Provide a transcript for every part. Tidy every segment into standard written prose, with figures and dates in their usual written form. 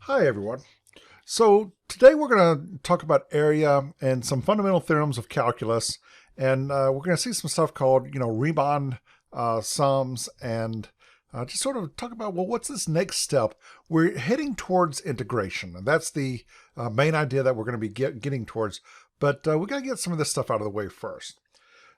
Hi everyone. So today we're going to talk about area and some fundamental theorems of calculus, and we're going to see some stuff called, Riemann sums, and just sort of talk about, well, what's this next step? We're heading towards integration, and that's the main idea that we're going to be getting towards. But we got to get some of this stuff out of the way first.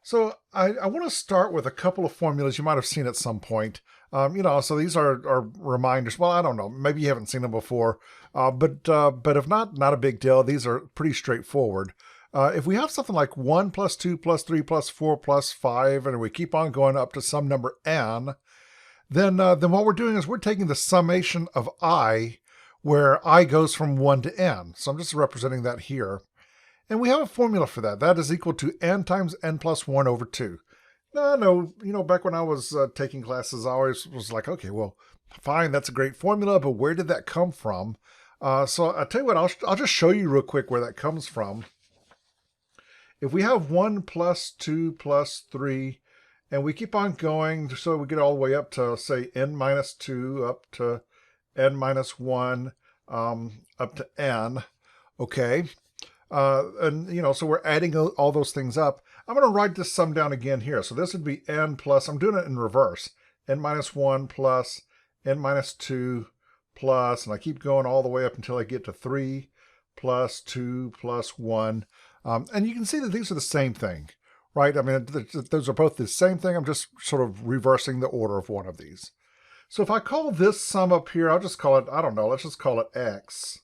So I want to start with a couple of formulas you might have seen at some point. So these are reminders. Well, I don't know. Maybe you haven't seen them before, but if not, not a big deal. These are pretty straightforward. If we have something like 1 plus 2 plus 3 plus 4 plus 5, and we keep on going up to some number n, then what we're doing is we're taking the summation of I, where I goes from 1 to n. So I'm just representing that here. And we have a formula for that. That is equal to n times n plus 1 over 2. No, back when I was taking classes, I always was like, okay, well, fine, that's a great formula, but where did that come from? So I'll tell you what, I'll just show you real quick where that comes from. If we have 1 plus 2 plus 3, and we keep on going, so we get all the way up to, say, n minus 2, up to n minus 1, up to n, okay? So we're adding all those things up. I'm going to write this sum down again here. So this would be n plus, I'm doing it in reverse, n minus 1 plus n minus 2 plus, and I keep going all the way up until I get to 3 plus 2 plus 1. And you can see that these are the same thing, right? I mean, those are both the same thing. I'm just sort of reversing the order of one of these. So if I call this sum up here, I'll just call it, I don't know, let's just call it x.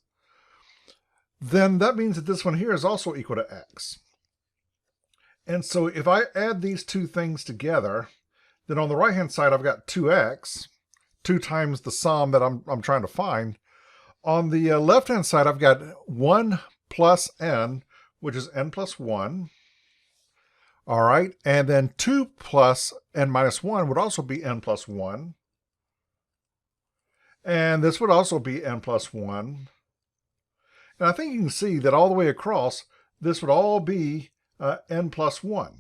Then that means that this one here is also equal to x. And so if I add these two things together, then on the right-hand side, I've got 2x, 2 times the sum that I'm trying to find. On the left-hand side, I've got 1 plus n, which is n plus 1. All right, and then 2 plus n minus 1 would also be n plus 1. And this would also be n plus 1. And I think you can see that all the way across, this would all be n plus 1.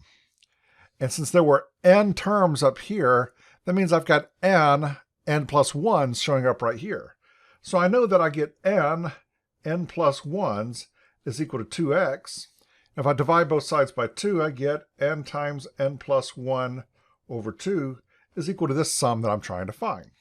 And since there were n terms up here, that means I've got n plus 1s showing up right here. So I know that I get n plus 1s is equal to 2x. If I divide both sides by 2, I get n times n plus 1 over 2 is equal to this sum that I'm trying to find.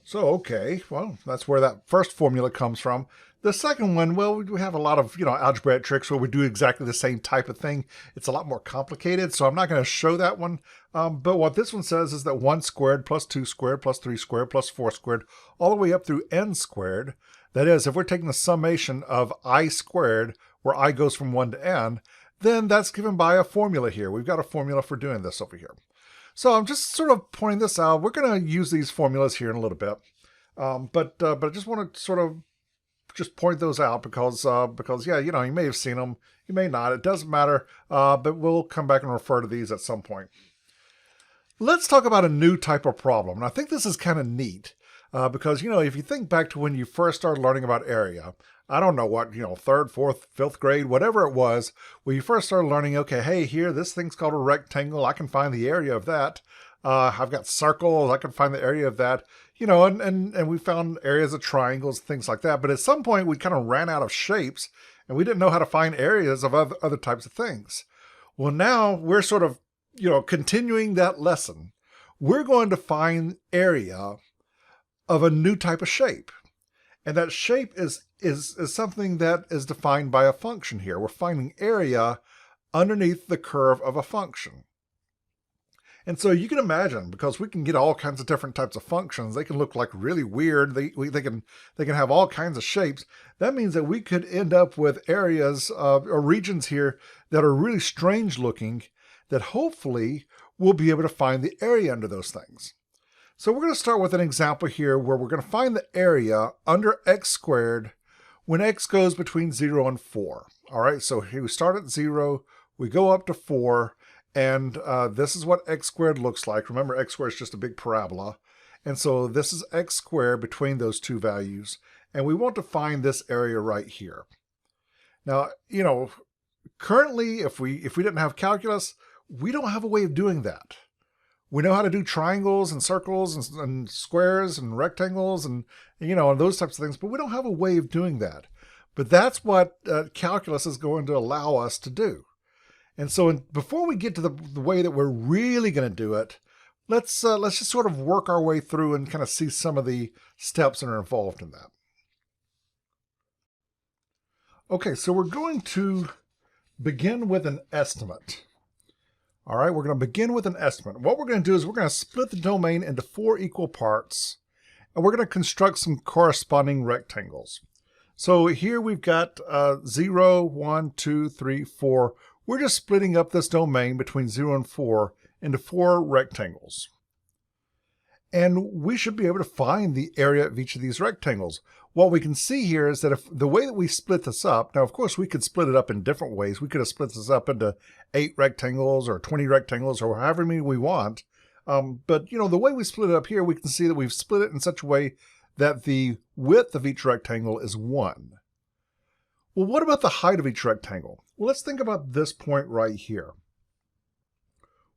So, okay, well, that's where that first formula comes from. The second one, well, we have a lot of, algebraic tricks where we do exactly the same type of thing. It's a lot more complicated, so I'm not going to show that one. But what this one says is that 1 squared plus 2 squared plus 3 squared plus 4 squared, all the way up through n squared. That is, if we're taking the summation of I squared, where I goes from 1 to n, then that's given by a formula here. We've got a formula for doing this over here. So I'm just sort of pointing this out. We're going to use these formulas here in a little bit. But I just want to sort of just point those out because yeah, you may have seen them, you may not. It doesn't matter, but we'll come back and refer to these at some point. Let's talk about a new type of problem. And I think this is kind of neat because, if you think back to when you first started learning about area, I don't know what, 3rd, 4th, 5th grade, whatever it was, when you first started learning, okay, hey, here, this thing's called a rectangle. I can find the area of that. I've got circles. I can find the area of that, and we found areas of triangles, things like that. But at some point, we kind of ran out of shapes, and we didn't know how to find areas of other types of things. Well, now we're sort of, continuing that lesson. We're going to find area of a new type of shape. And that shape is something that is defined by a function here. We're finding area underneath the curve of a function. And so you can imagine, because we can get all kinds of different types of functions, they can look like really weird, they can have all kinds of shapes. That means that we could end up with areas or regions here that are really strange looking, that hopefully we'll be able to find the area under those things. So we're going to start with an example here where we're going to find the area under x squared when x goes between 0 and 4. All right, so here we start at 0, we go up to 4, and this is what x squared looks like. Remember, x squared is just a big parabola. And so this is x squared between those two values. And we want to find this area right here. Now, currently, if we didn't have calculus, we don't have a way of doing that. We know how to do triangles and circles and squares and rectangles and, and those types of things, but we don't have a way of doing that. But that's what calculus is going to allow us to do. And so before we get to the way that we're really going to do it, let's just sort of work our way through and kind of see some of the steps that are involved in that. Okay, so we're going to begin with an estimate. All right, we're going to begin with an estimate. What we're going to do is we're going to split the domain into 4 equal parts, and we're going to construct some corresponding rectangles. So here we've got 0, 1, 2, 3, 4. We're just splitting up this domain between 0 and 4 into 4 rectangles. And we should be able to find the area of each of these rectangles. What we can see here is that if the way that we split this up, now of course we could split it up in different ways. We could have split this up into 8 rectangles or 20 rectangles or however many we want. But the way we split it up here, we can see that we've split it in such a way that the width of each rectangle is 1. Well, what about the height of each rectangle? Well, let's think about this point right here.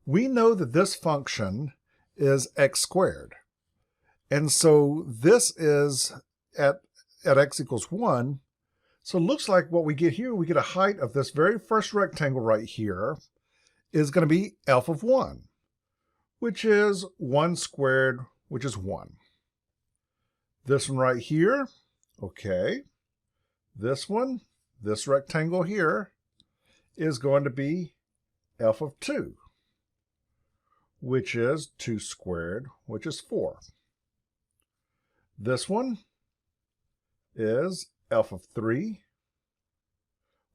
We know that this function is x squared. And so this is at x equals 1. So it looks like what we get here, we get a height of this very first rectangle right here is going to be f of 1, which is 1 squared, which is 1. This one right here, okay. This one, this rectangle here, is going to be f of 2, which is 2 squared, which is 4. This one is f of 3,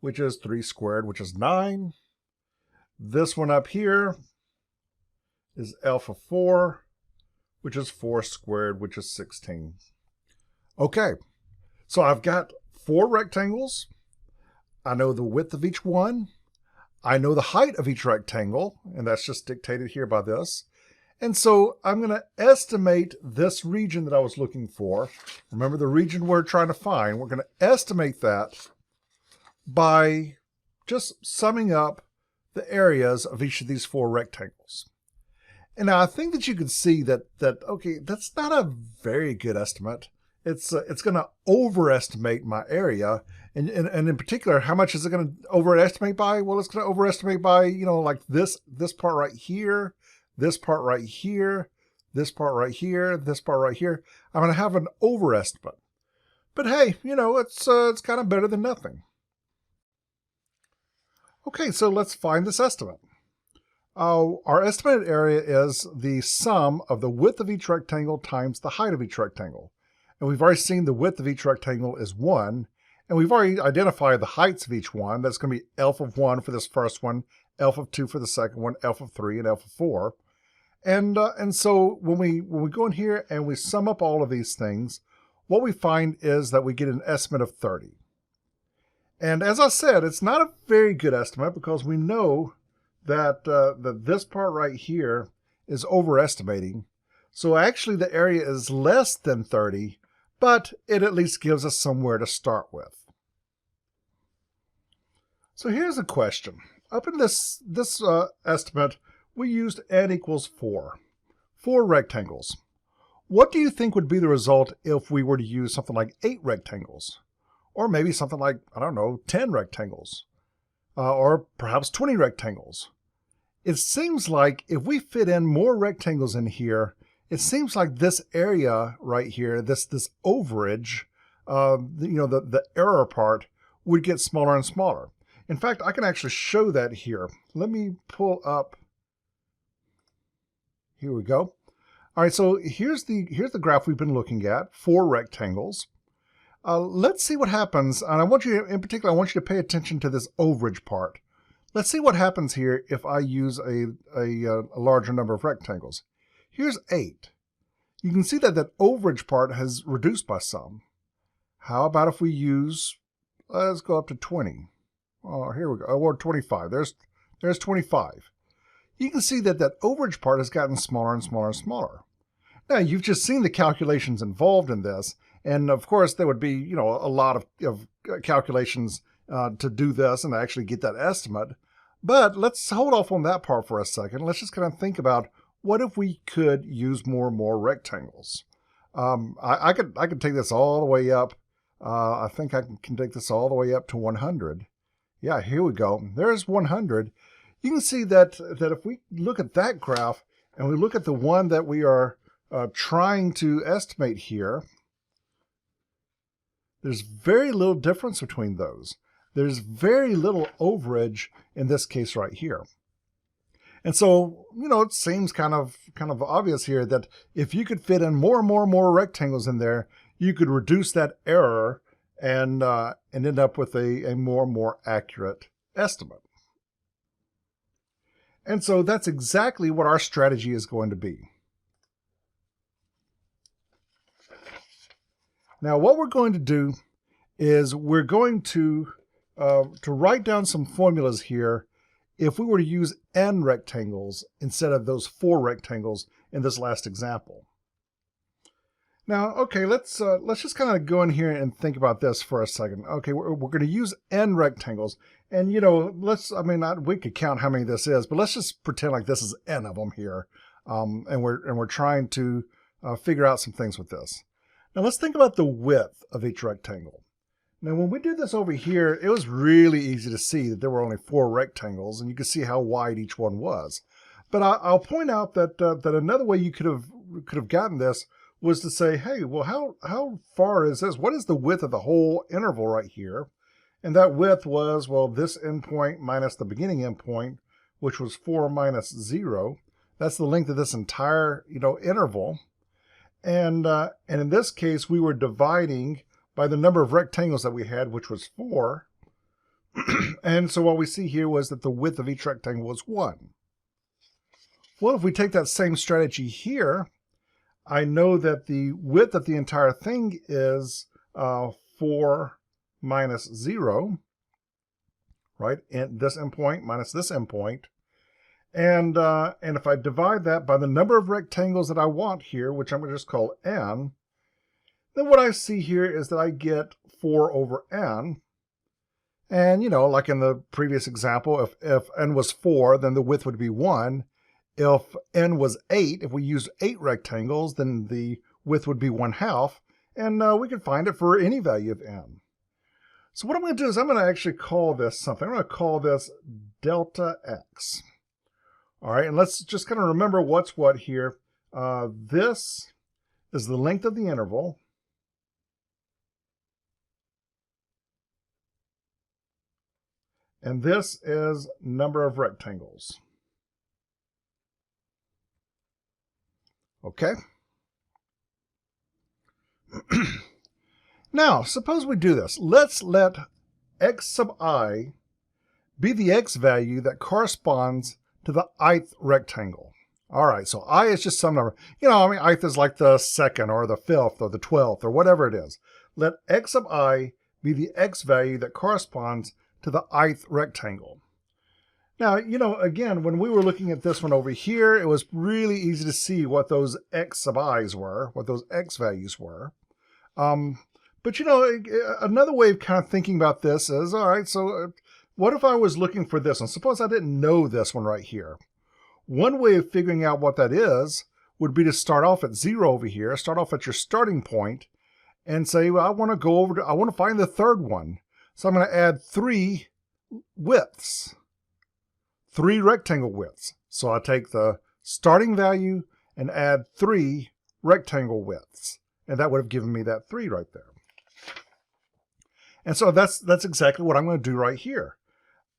which is 3 squared, which is 9. This one up here is f of 4, which is 4 squared, which is 16. Okay, so I've got 4 rectangles. I know the width of each one. I know the height of each rectangle, and that's just dictated here by this. And so I'm going to estimate this region that I was looking for. Remember the region we're trying to find. We're going to estimate that by just summing up the areas of each of these 4 rectangles. And now I think that you can see that okay, that's not a very good estimate. It's going to overestimate my area. And in particular, how much is it going to overestimate by? Well, it's going to overestimate by, like this part right here, this part right here, this part right here, this part right here. I'm going to have an overestimate. But hey, it's kind of better than nothing. Okay, so let's find this estimate. Our estimated area is the sum of the width of each rectangle times the height of each rectangle. And we've already seen the width of each rectangle is 1. And we've already identified the heights of each one. That's going to be f of 1 for this first one, f of 2 for the second one, f of 3, and f of 4. And so when we go in here and we sum up all of these things, what we find is that we get an estimate of 30. And as I said, it's not a very good estimate because we know that, that this part right here is overestimating. So actually the area is less than 30, but it at least gives us somewhere to start with. So here's a question. Up in this estimate, we used n equals 4. 4 rectangles. What do you think would be the result if we were to use something like 8 rectangles? Or maybe something like, 10 rectangles. Or perhaps 20 rectangles. It seems like if we fit in more rectangles in here, it seems like this area right here, this overage, the error part, would get smaller and smaller. In fact, I can actually show that here. Let me pull up. Here we go. All right, so here's the graph we've been looking at, 4 rectangles. Let's see what happens, and I want you to pay attention to this overage part. Let's see what happens here if I use a larger number of rectangles. Here's 8. You can see that that overage part has reduced by some. How about if we use, let's go up to 20. Oh, here we go, or 25. There's 25. You can see that that overage part has gotten smaller and smaller and smaller. Now, you've just seen the calculations involved in this, and of course there would be, a lot of calculations to do this and actually get that estimate. But let's hold off on that part for a second. Let's just kind of think about what if we could use more and more rectangles? I could take this all the way up. I think I can take this all the way up to 100. Yeah, here we go. There's 100. You can see that if we look at that graph and we look at the one that we are trying to estimate here, there's very little difference between those. There's very little overage in this case right here. And so, you know, it seems kind of obvious here that if you could fit in more and more rectangles in there, you could reduce that error and end up with a more and more accurate estimate. And so that's exactly what our strategy is going to be. Now, what we're going to do is we're going to write down some formulas here if we were to use n rectangles instead of those 4 rectangles in this last example. Now, okay, let's just kind of go in here and think about this for a second. Okay, we're going to use n rectangles, and you know, we could count how many this is, but let's just pretend like this is n of them here, and we're trying to figure out some things with this. Now, let's think about the width of each rectangle. Now, when we did this over here, it was really easy to see that there were only 4 rectangles, and you could see how wide each one was. But I'll point out that another way you could have gotten this was to say, hey, well, how far is this? What is the width of the whole interval right here? And that width was, well, this endpoint minus the beginning endpoint, which was 4 minus 0. That's the length of this entire, interval. And in this case, we were dividing by the number of rectangles that we had, which was 4. And so what we see here was that the width of each rectangle was 1. Well, if we take that same strategy here, I know that the width of the entire thing is 4 minus 0, right? And this endpoint minus this endpoint. And if I divide that by the number of rectangles that I want here, which I'm going to just call n, then what I see here is that I get 4 over n. And, like in the previous example, if n was 4, then the width would be 1. If n was 8, if we used 8 rectangles, then the width would be 1/2. And we can find it for any value of n. So what I'm going to do is I'm going to actually call this something. I'm going to call this delta x. All right, and let's just kind of remember what's what here. This is the length of the interval. And this is number of rectangles. Okay? Now, suppose we do this. Let's let x sub I be the x value that corresponds to the ith rectangle. All right, so I is just some number. Ith is like the 2nd or the 5th or the 12th or whatever it is. Let x sub I be the x value that corresponds to the ith rectangle. Now, again, when we were looking at this one over here, it was really easy to see what those x sub i's were, what those x values were. But, another way of kind of thinking about this is, all right, so what if I was looking for this one? Suppose I didn't know this one right here. One way of figuring out what that is would be to start off at 0 over here, start off at your starting point, and say, well, I want to find the third one. So I'm going to add 3 widths, 3 rectangle widths. So I take the starting value and add 3 rectangle widths. And that would have given me that 3 right there. And so that's exactly what I'm going to do right here.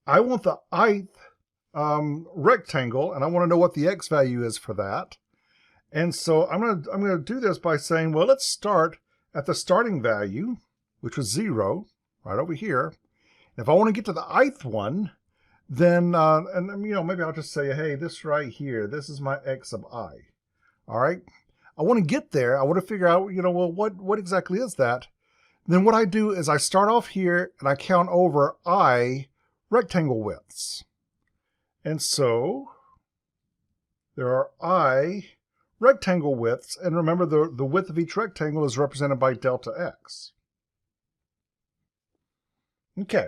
I want the ith rectangle, and I want to know what the x value is for that. And so I'm going to do this by saying, well, let's start at the starting value, which was 0, right over here. And if I want to get to the ith one, then maybe I'll just say, hey, this right here, this is my x sub I. All right. I want to get there. I want to figure out, well, what exactly is that? Then what I do is I start off here and I count over I rectangle widths. And so there are I rectangle widths. And remember, the width of each rectangle is represented by delta x. Okay.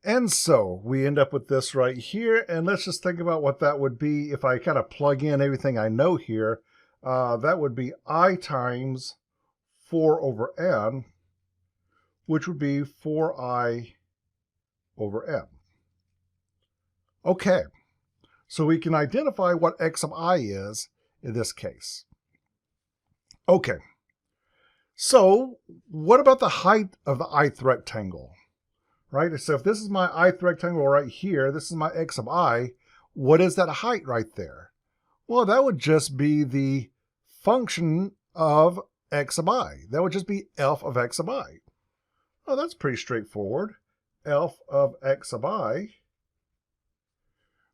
And so we end up with this right here, and let's just think about what that would be if I kind of plug in everything I know here. That would be I times 4 over n, which would be 4i over n. Okay, so we can identify what x of I is in this case. Okay, so what about the height of the ith rectangle? Right, so if this is my ith rectangle right here, this is my x of I, what is that height right there? Well, that would just be the function of x of I. That would just be f of x of I. Oh, that's pretty straightforward. F of x of I,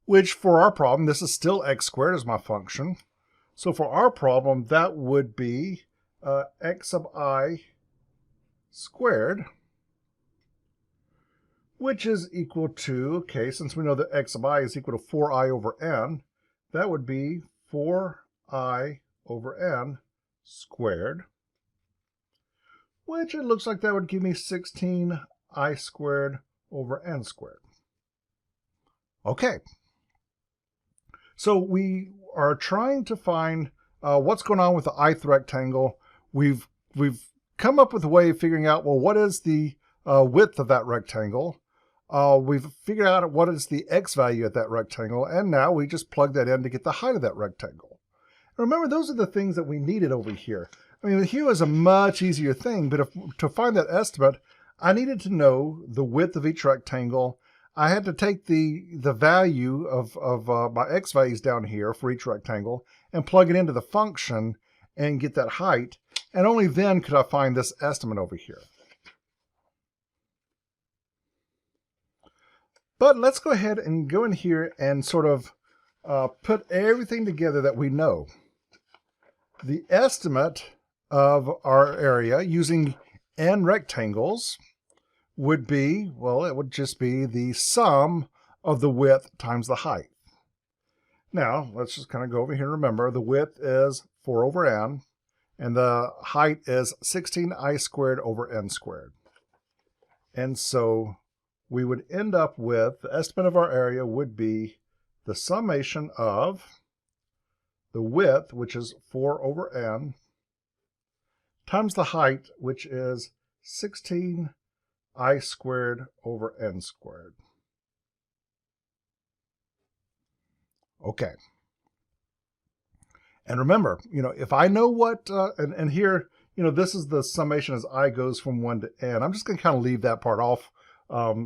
which for our problem, this is still x squared as my function. So for our problem, that would be x of I squared, which is equal to, okay, since we know that x of I is equal to 4i over n, that would be 4i over n squared, which it looks like that would give me 16i squared over n squared. Okay, so we are trying to find what's going on with the ith rectangle. We've come up with a way of figuring out, well, what is the width of that rectangle? We've figured out what is the x value at that rectangle, and now we just plug that in to get the height of that rectangle. Remember, those are the things that we needed over here. I mean, here was a much easier thing, but to find that estimate, I needed to know the width of each rectangle. I had to take the value of my x values down here for each rectangle and plug it into the function and get that height, and only then could I find this estimate over here. But let's go ahead and go in here and sort of put everything together that we know. The estimate of our area using n rectangles would be, well, it would just be the sum of the width times the height. Now, let's just kind of go over here and remember the width is 4 over n, and the height is 16i squared over n squared. And so we would end up with, the estimate of our area would be the summation of the width, which is 4 over n, times the height, which is 16i squared over n squared. Okay. And remember, if I know what, and here, this is the summation as I goes from 1 to n. I'm just going to kind of leave that part off.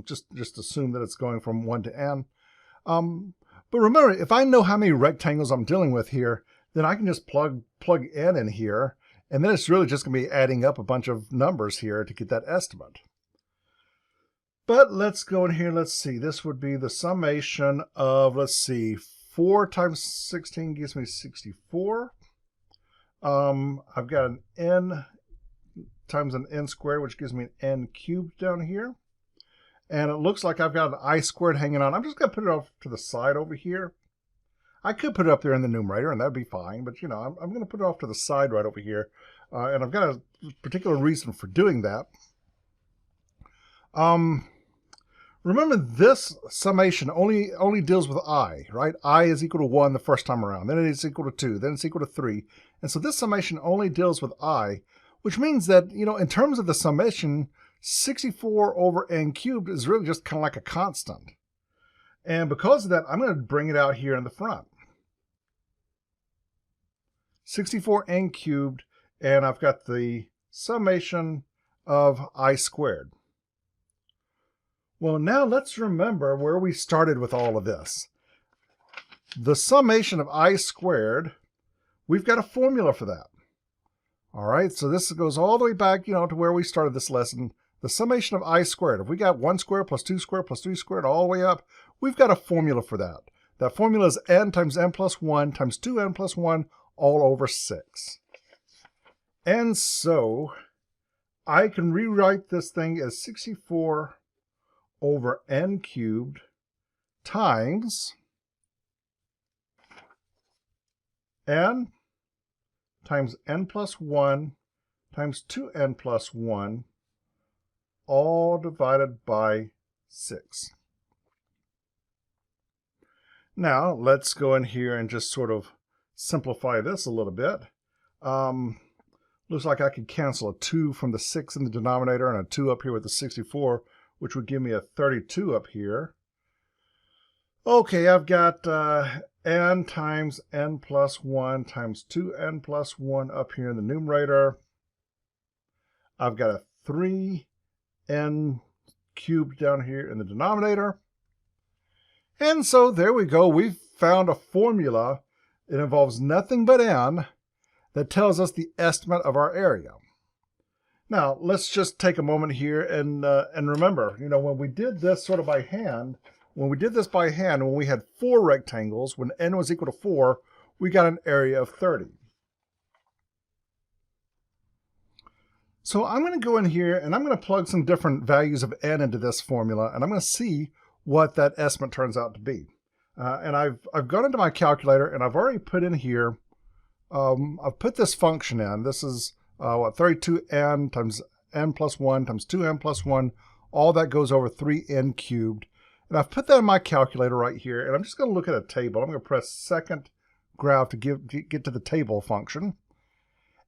Just assume that it's going from 1 to n. But remember, if I know how many rectangles I'm dealing with here, then I can just plug n in here, and then it's really just going to be adding up a bunch of numbers here to get that estimate. But let's go in here, let's see, this would be the summation of, let's see, 4 times 16 gives me 64. I've got an n times an n squared, which gives me an n cubed down here. And it looks like I've got an I squared hanging on. I'm just going to put it off to the side over here. I could put it up there in the numerator, and that'd be fine. But, I'm going to put it off to the side right over here. And I've got a particular reason for doing that. Remember, this summation only deals with I, right? I is equal to 1 the first time around. Then it is equal to 2. Then it's equal to 3. And so this summation only deals with I, which means that, in terms of the summation, 64 over n cubed is really just kind of like a constant. And because of that, I'm going to bring it out here in the front. 64 n cubed, and I've got the summation of I squared. Well, now let's remember where we started with all of this. The summation of I squared, we've got a formula for that. All right, so this goes all the way back, to where we started this lesson. The summation of I squared, if we got 1 squared plus 2 squared plus 3 squared all the way up, we've got a formula for that. That formula is n times n plus 1 times 2n plus 1 all over 6. And so I can rewrite this thing as 64 over n cubed times n times n plus 1 times 2n plus 1 all divided by 6. Now let's go in here and just sort of simplify this a little bit. Looks like I could cancel a 2 from the 6 in the denominator and a 2 up here with the 64, which would give me a 32 up here. Okay, I've got n times n plus 1 times 2n plus 1 up here in the numerator. I've got a 3n cubed down here in the denominator. And so there we go. We've found a formula. It involves nothing but n that tells us the estimate of our area. Now, let's just take a moment here and remember, when we did this sort of by hand, when we had 4 rectangles, when n was equal to 4, we got an area of 30. So I'm going to go in here and I'm going to plug some different values of n into this formula, and I'm going to see what that estimate turns out to be. And I've gone into my calculator and I've already put in here, I've put this function in. This is 32n times n plus 1 times 2n plus 1. All that goes over 3n cubed. And I've put that in my calculator right here, and I'm just going to look at a table. I'm going to press second graph to get to the table function.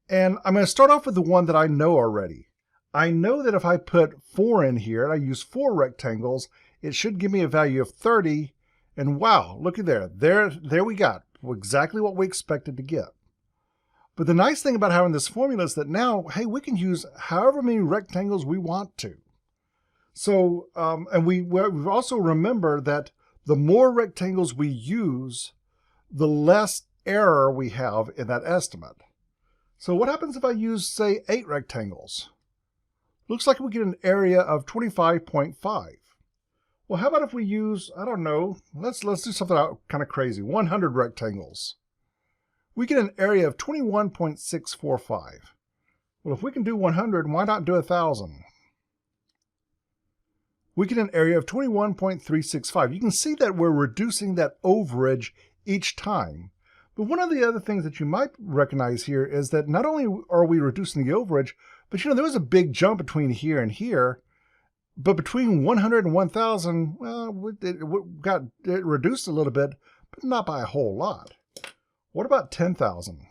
And I'm going to start off with the one that I know already. I know that if I put 4 in here, and I use 4 rectangles, it should give me a value of 30. And wow, look at there. There we got exactly what we expected to get. But the nice thing about having this formula is that now, hey, we can use however many rectangles we want to. So, and we've also remember that the more rectangles we use, the less error we have in that estimate. So what happens if I use, say, 8 rectangles? Looks like we get an area of 25.5. Well, how about if we use, I don't know, let's do something kind of crazy, 100 rectangles. We get an area of 21.645. Well, if we can do 100, why not do 1,000? We get an area of 21.365. You can see that we're reducing that overage each time. But one of the other things that you might recognize here is that not only are we reducing the overage, but there was a big jump between here and here. But between 100 and 1,000, well, it reduced a little bit, but not by a whole lot. What about 10,000?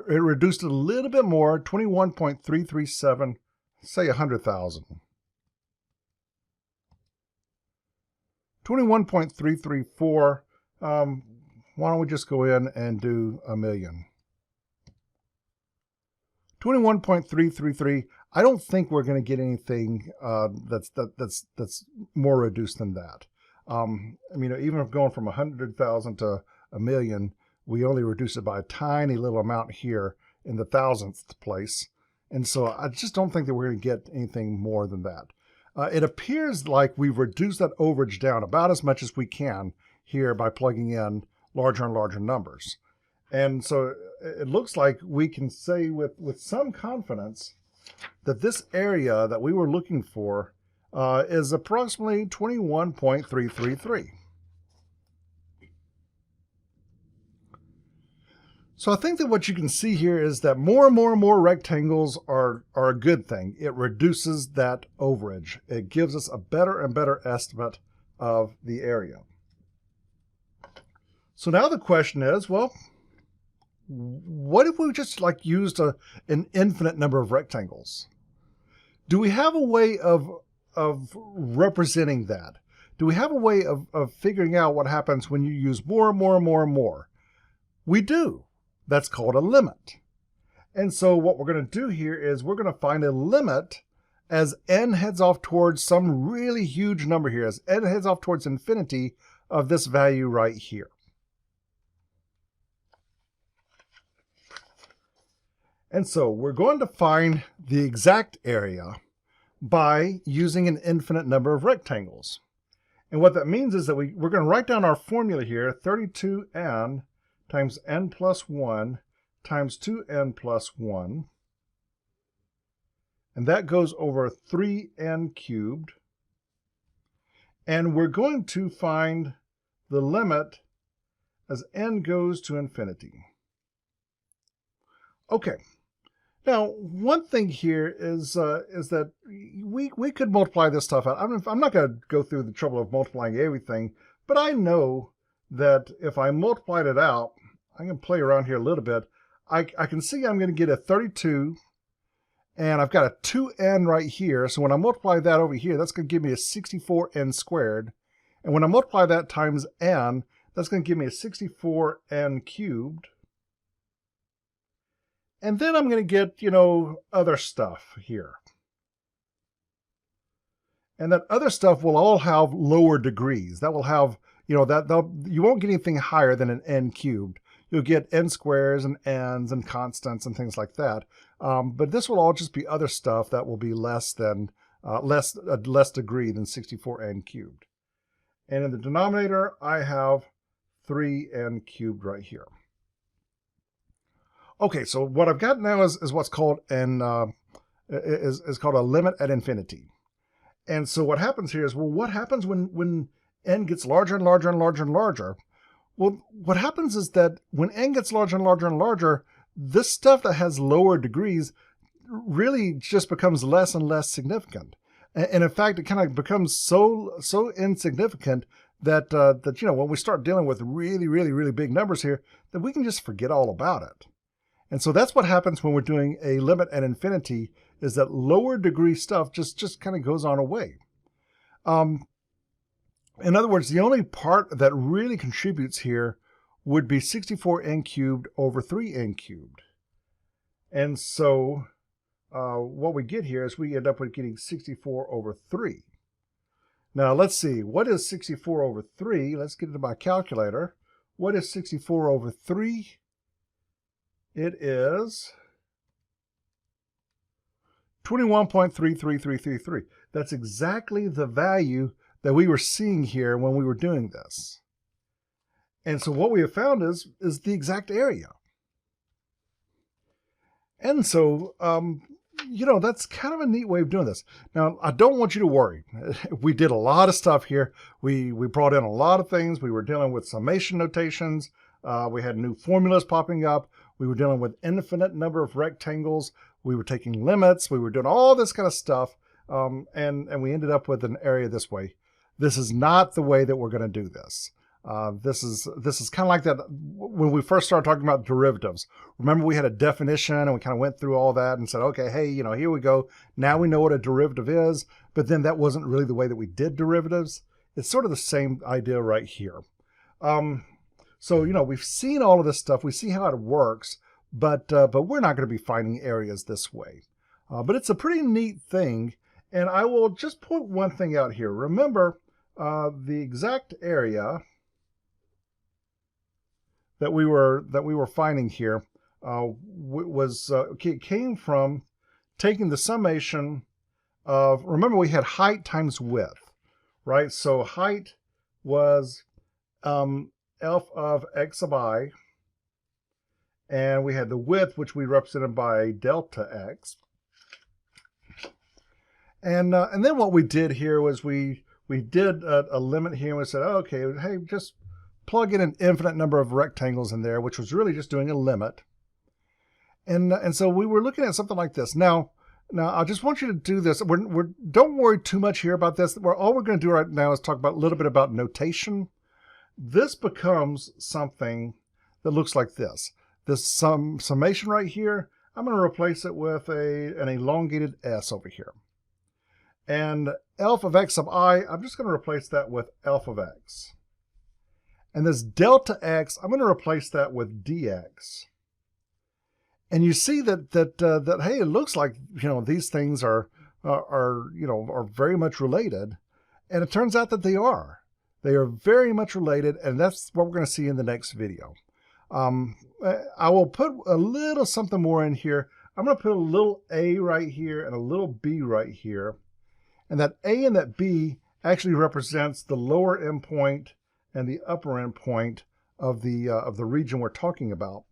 It reduced a little bit more, 21.337, say 100,000. 21.334, why don't we just go in and do 1,000,000? 21.333. I don't think we're going to get anything that's more reduced than that. Even if going from 100,000 to 1,000,000, we only reduce it by a tiny little amount here in the thousandth place. And so I just don't think that we're going to get anything more than that. It appears like we've reduced that overage down about as much as we can here by plugging in larger and larger numbers. And so it looks like we can say with some confidence that this area that we were looking for is approximately 21.333. So I think that what you can see here is that more and more rectangles are a good thing. It reduces that overage. It gives us a better and better estimate of the area. So now the question is, well, what if we just used an infinite number of rectangles? Do we have a way of representing that? Do we have a way of figuring out what happens when you use more and more and more and more? We do. That's called a limit. And so what we're going to do here is we're going to find a limit as n heads off towards some really huge number here, as n heads off towards infinity of this value right here. And so we're going to find the exact area by using an infinite number of rectangles. And what that means is that we're going to write down our formula here, 32n times n plus 1 times 2n plus 1. And that goes over 3n cubed. And we're going to find the limit as n goes to infinity. Okay. Now, one thing here is that we could multiply this stuff out. I'm not going to go through the trouble of multiplying everything, but I know that if I multiplied it out, I'm going to play around here a little bit. I can see I'm going to get a 32, and I've got a 2n right here. So when I multiply that over here, that's going to give me a 64n squared. And when I multiply that times n, that's going to give me a 64n cubed. And then I'm going to get, other stuff here. And that other stuff will all have lower degrees. That will have, you won't get anything higher than an n cubed. You'll get n squares and n's and constants and things like that. But this will all just be other stuff that will be less degree than 64n cubed. And in the denominator, I have 3n cubed right here. Okay, so what I've got now is what's called is called a limit at infinity. And so what happens here is, well, what happens when n gets larger and larger and larger and larger? Well, what happens is that when n gets larger and larger and larger, this stuff that has lower degrees really just becomes less and less significant. And in fact, it kind of becomes so insignificant that when we start dealing with really, really, really big numbers here, that we can just forget all about it. And so that's what happens when we're doing a limit at infinity, is that lower degree stuff just kind of goes on away. In other words, the only part that really contributes here would be 64n cubed over 3n cubed. And so what we get here is we end up with getting 64 over 3. Now let's see, what is 64 over 3? Let's get into my calculator. What is 64 over 3? It is 21.33333. That's exactly the value that we were seeing here when we were doing this. And so what we have found is the exact area. And so, that's kind of a neat way of doing this. Now, I don't want you to worry. We did a lot of stuff here. We brought in a lot of things. We were dealing with summation notations. We had new formulas popping up. We were dealing with infinite number of rectangles. We were taking limits. We were doing all this kind of stuff. And we ended up with an area this way. This is not the way that we're going to do this. This is kind of like that when we first started talking about derivatives. Remember, we had a definition and we kind of went through all that and said, okay, hey, here we go. Now we know what a derivative is, but then that wasn't really the way that we did derivatives. It's sort of the same idea right here. So, we've seen all of this stuff. We see how it works, but we're not going to be finding areas this way. But it's a pretty neat thing. And I will just point one thing out here. Remember, the exact area that we were finding here came from taking the summation of, remember we had height times width, right? So height was f of x sub I, and we had the width, which we represented by delta x. And then what we did here was we did a limit here, and we said, okay, hey, just plug in an infinite number of rectangles in there, which was really just doing a limit. And so we were looking at something like this. Now I just want you to do this. Don't worry too much here about this. All we're going to do right now is talk about a little bit about notation. This becomes something that looks like this. This summation right here, I'm going to replace it with an elongated s over here. And alpha of x sub I, I'm just going to replace that with alpha of x. And this delta x, I'm going to replace that with dx. And you see that hey, it looks like these things are very much related, and it turns out that they are. They are very much related, and that's what we're going to see in the next video. I will put a little something more in here. I'm going to put a little a right here and a little b right here, and that a and that b actually represents the lower endpoint and the upper endpoint of the region we're talking about.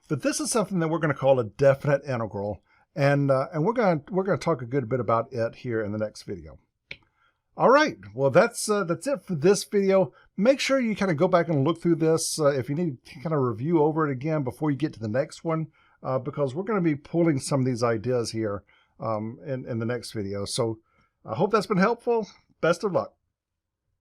But this is something that we're going to call a definite integral, and we're going to talk a good bit about it here in the next video. All right, well that's it for this video. Make sure you kind of go back and look through this if you need to kind of review over it again before you get to the next one. because we're going to be pulling some of these ideas here in the next video. So I hope that's been helpful. Best of luck.